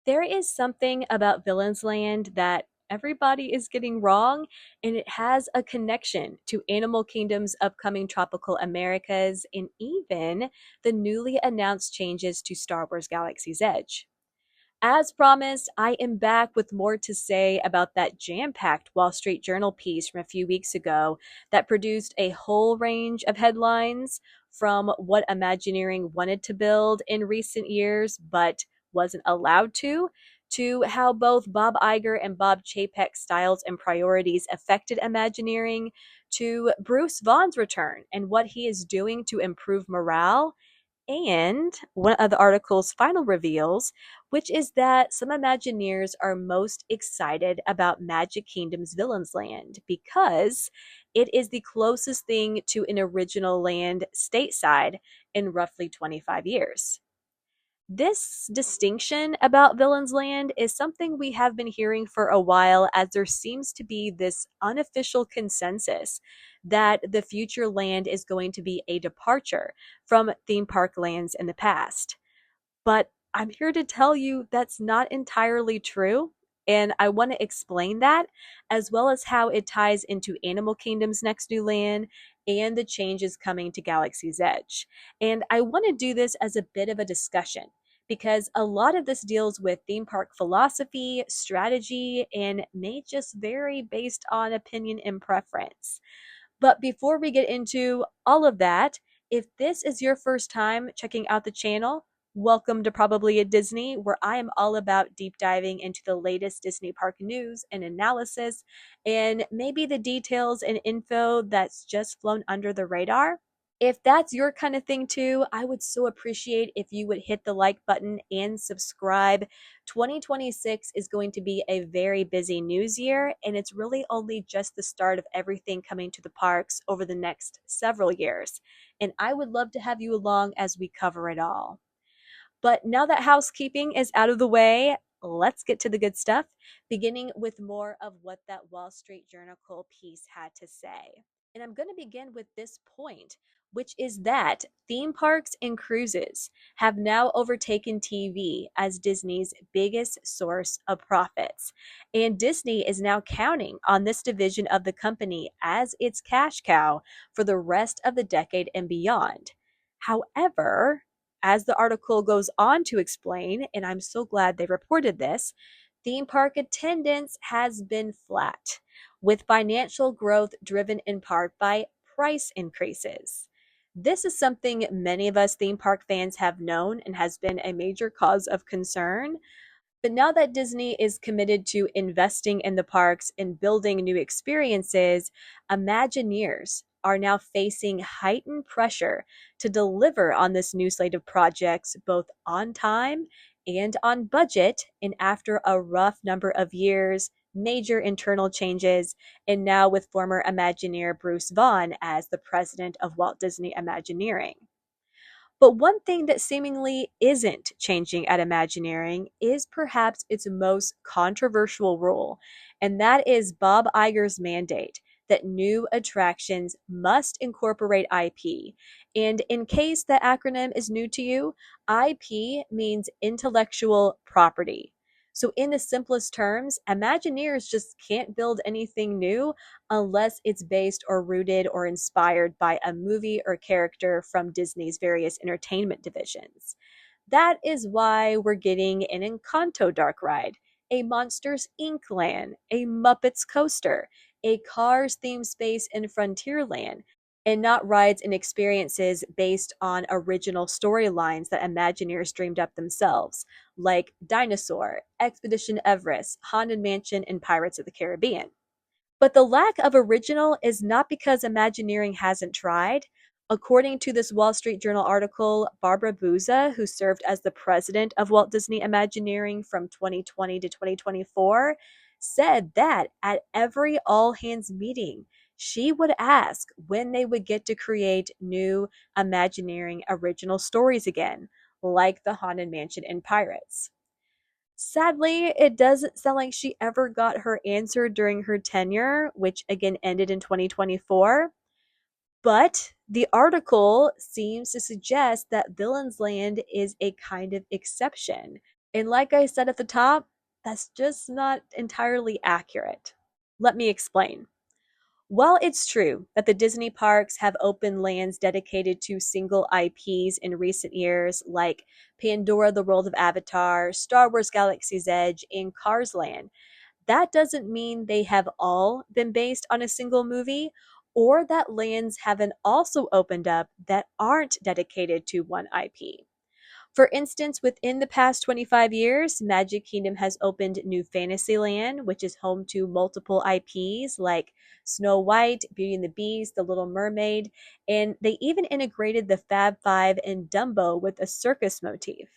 There is something about Villain's Land that everybody is getting wrong, and it has a connection to Animal Kingdom's upcoming Tropical Americas and even the newly announced changes to Star Wars Galaxy's Edge. As promised, I am back with more to say about that jam packed Wall Street Journal piece from a few weeks ago that produced a whole range of headlines from what Imagineering wanted to build in recent years but wasn't allowed to how both Bob Iger and Bob Chapek's styles and priorities affected Imagineering, to Bruce Vaughn's return and what he is doing to improve morale, and one of the article's final reveals, which is that some Imagineers are most excited about Magic Kingdom's Villains Land because it is the closest thing to an original land stateside in roughly 25 years. This distinction about Villains Land is something we have been hearing for a while, as there seems to be this unofficial consensus that the future land is going to be a departure from theme park lands in the past. But I'm here to tell you that's not entirely true. And I want to explain that, as well as how it ties into Animal Kingdom's next new land and the changes coming to Galaxy's Edge. And I want to do this as a bit of a discussion because a lot of this deals with theme park philosophy, strategy, and may just vary based on opinion and preference. But before we get into all of that, if this is your first time checking out the channel, welcome to Probably a Disney, where I am all about deep diving into the latest Disney park news and analysis, and maybe the details and info that's just flown under the radar. If that's your kind of thing too, I would so appreciate if you would hit the like button and subscribe. 2026 is going to be a very busy news year, and it's really only just the start of everything coming to the parks over the next several years. And I would love to have you along as we cover it all. But now that housekeeping is out of the way, let's get to the good stuff, beginning with more of what that Wall Street Journal piece had to say. And I'm going to begin with this point, which is that theme parks and cruises have now overtaken TV as Disney's biggest source of profits. And Disney is now counting on this division of the company as its cash cow for the rest of the decade and beyond. However, as the article goes on to explain, and I'm so glad they reported this, theme park attendance has been flat, with financial growth driven in part by price increases. This is something many of us theme park fans have known and has been a major cause of concern. But now that Disney is committed to investing in the parks and building new experiences, Imagineers are now facing heightened pressure to deliver on this new slate of projects both on time and on budget. And after a rough number of years, major internal changes, and now with former Imagineer Bruce Vaughn as the president of Walt Disney Imagineering. But one thing that seemingly isn't changing at Imagineering is perhaps its most controversial rule, and that is Bob Iger's mandate that new attractions must incorporate IP. And in case that acronym is new to you, IP means intellectual property. So, in the simplest terms, Imagineers just can't build anything new unless it's based or rooted or inspired by a movie or character from Disney's various entertainment divisions. That is why we're getting an Encanto dark ride, a Monsters Inc. land, a Muppets coaster, a Cars themed space in Frontierland, and not rides and experiences based on original storylines that Imagineers dreamed up themselves, like Dinosaur, Expedition Everest, Haunted Mansion, and Pirates of the Caribbean. But the lack of original is not because Imagineering hasn't tried. According to this Wall Street Journal article, Barbara Buza, who served as the president of Walt Disney Imagineering from 2020 to 2024, said that at every all hands meeting, she would ask when they would get to create new Imagineering original stories again, like the Haunted Mansion and Pirates. Sadly, it doesn't sound like she ever got her answer during her tenure, which again ended in 2024. But the article seems to suggest that Villain's Land is a kind of exception, And like I said at the top, that's just not entirely accurate. Let me explain. While it's true that the Disney parks have opened lands dedicated to single IPs in recent years, like Pandora, the World of Avatar, Star Wars Galaxy's Edge, and Cars Land, that doesn't mean they have all been based on a single movie or that lands haven't also opened up that aren't dedicated to one IP. For instance, within the past 25 years, Magic Kingdom has opened New Fantasyland, which is home to multiple IPs like Snow White, Beauty and the Beast, The Little Mermaid, and they even integrated the Fab Five and Dumbo with a circus motif.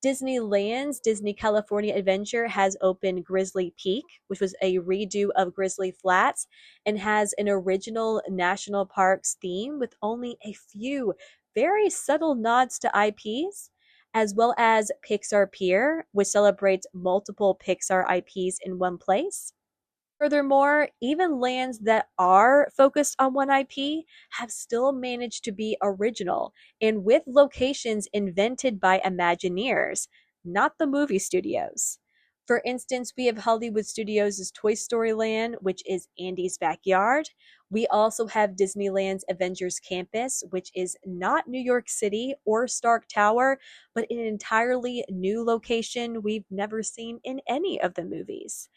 Disneyland's Disney California Adventure has opened Grizzly Peak, which was a redo of Grizzly Flats, and has an original national parks theme with only a few very subtle nods to IPs, as well as Pixar Pier, which celebrates multiple Pixar IPs in one place. Furthermore, even lands that are focused on one IP have still managed to be original and with locations invented by Imagineers, not the movie studios. For instance, we have Hollywood Studios' Toy Story Land, which is Andy's backyard. We also have Disneyland's Avengers Campus, which is not New York City or Stark Tower, but an entirely new location we've never seen in any of the movies.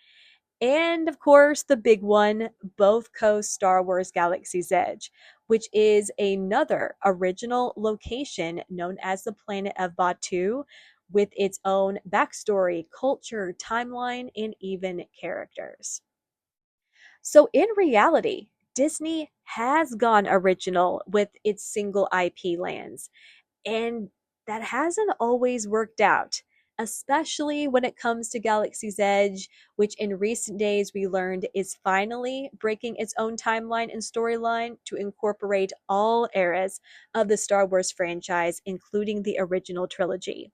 And of course, the big one, both coast Star Wars Galaxy's Edge, which is another original location known as the planet of Batu, with its own backstory, culture, timeline, and even characters. So, in reality, Disney has gone original with its single IP lands, and that hasn't always worked out, especially when it comes to Galaxy's Edge, which in recent days we learned is finally breaking its own timeline and storyline to incorporate all eras of the Star Wars franchise, including the original trilogy.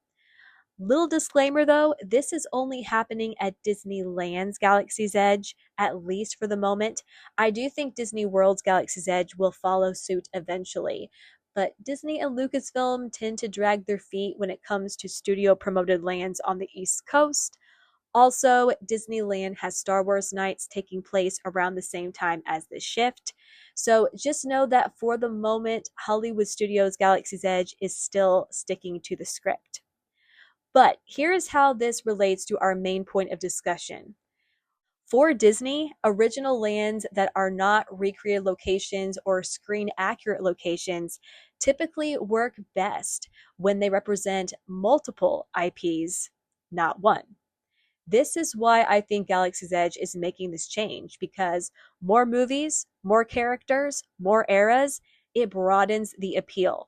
Little disclaimer though, this is only happening at Disneyland's Galaxy's Edge, at least for the moment. I do think Disney World's Galaxy's Edge will follow suit eventually, but Disney and Lucasfilm tend to drag their feet when it comes to studio promoted lands on the East Coast. Also, Disneyland has Star Wars nights taking place around the same time as the shift. So just know that for the moment, Hollywood Studios Galaxy's Edge is still sticking to the script. But here's how this relates to our main point of discussion. For Disney, original lands that are not recreated locations or screen accurate locations typically work best when they represent multiple IPs, not one. This is why I think Galaxy's Edge is making this change because more movies, more characters, more eras, it broadens the appeal.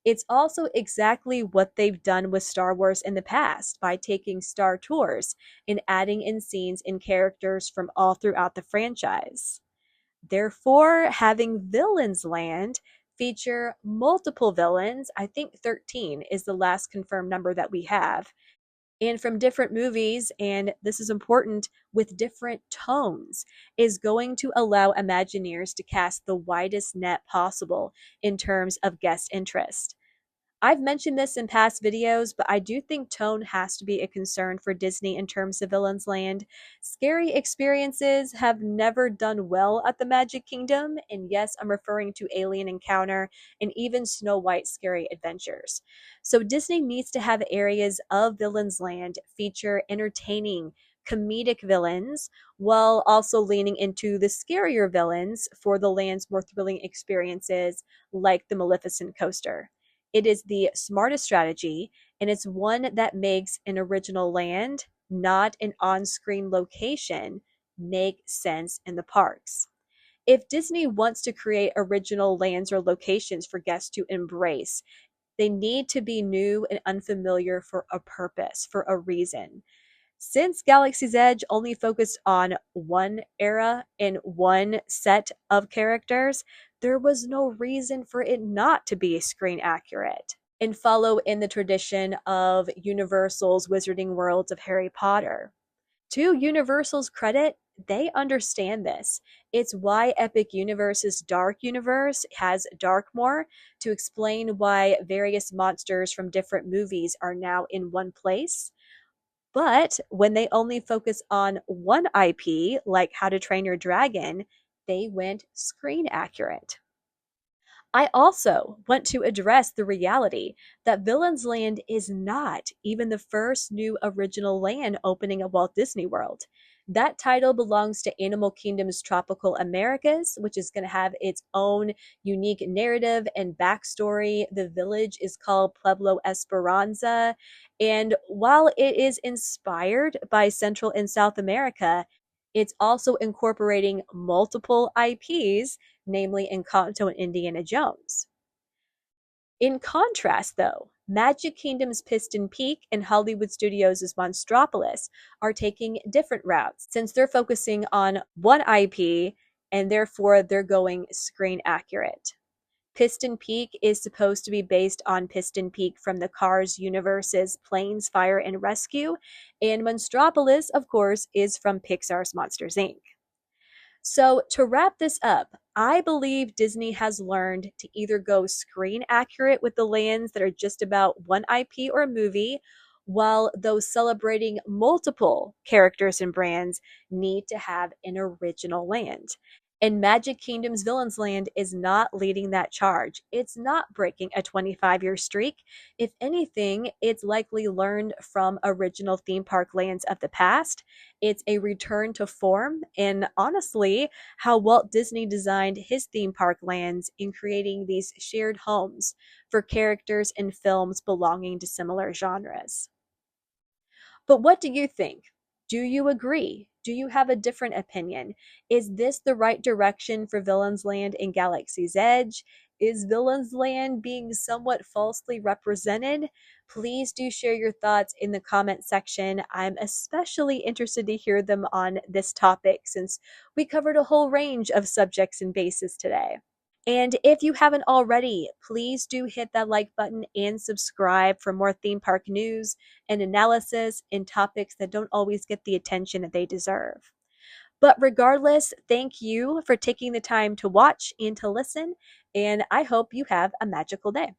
It's also exactly what they've done with Star Wars in the past by taking Star Tours and adding in scenes and characters from all throughout the franchise. Therefore, having Villains Land feature multiple villains, I think 13 is the last confirmed number that we have, and from different movies, and this is important, with different tones, is going to allow Imagineers to cast the widest net possible in terms of guest interest. I've mentioned this in past videos, but I do think tone has to be a concern for Disney in terms of Villains Land. Scary experiences have never done well at the Magic Kingdom, and yes, I'm referring to Alien Encounter and even Snow White's Scary Adventures. So Disney needs to have areas of Villains Land feature entertaining, comedic villains while also leaning into the scarier villains for the land's more thrilling experiences like the Maleficent coaster. It is the smartest strategy, and it's one that makes an original land, not an on screen location, make sense in the parks. If Disney wants to create original lands or locations for guests to embrace, they need to be new and unfamiliar for a purpose, for a reason. Since Galaxy's Edge only focused on one era and one set of characters, there was no reason for it not to be screen accurate and follow in the tradition of Universal's Wizarding Worlds of Harry Potter. To Universal's credit, they understand this. It's why Epic Universe's Dark Universe has Darkmoor to explain why various monsters from different movies are now in one place. But when they only focus on one IP, like How to Train Your Dragon, they went screen accurate. I also want to address the reality that Villains Land is not even the first new original land opening at Walt Disney World. That title belongs to Animal Kingdom's Tropical Americas, which is going to have its own unique narrative and backstory. The village is called Pueblo Esperanza. And while it is inspired by Central and South America, it's also incorporating multiple IPs, namely Encanto and Indiana Jones. In contrast, though, Magic Kingdom's Piston Peak and Hollywood Studios' Monstropolis are taking different routes since they're focusing on one IP and therefore they're going screen accurate. Piston Peak is supposed to be based on Piston Peak from the Cars universe's Planes, Fire, and Rescue, and Monstropolis, of course, is from Pixar's Monsters, Inc. So, to wrap this up, I believe Disney has learned to either go screen accurate with the lands that are just about one IP or movie, while those celebrating multiple characters and brands need to have an original land. And Magic Kingdom's Villains Land is not leading that charge. It's not breaking a 25-year streak. If anything, it's likely learned from original theme park lands of the past. It's a return to form, and honestly, how Walt Disney designed his theme park lands in creating these shared homes for characters in films belonging to similar genres. But what do you think? Do you agree? Do you have a different opinion? Is this the right direction for Villains Land in Galaxy's Edge? Is Villains Land being somewhat falsely represented? Please do share your thoughts in the comment section. I'm especially interested to hear them on this topic since we covered a whole range of subjects and bases today. And if you haven't already, please do hit that like button and subscribe for more theme park news and analysis and topics that don't always get the attention that they deserve. But regardless, thank you for taking the time to watch and to listen, and I hope you have a magical day.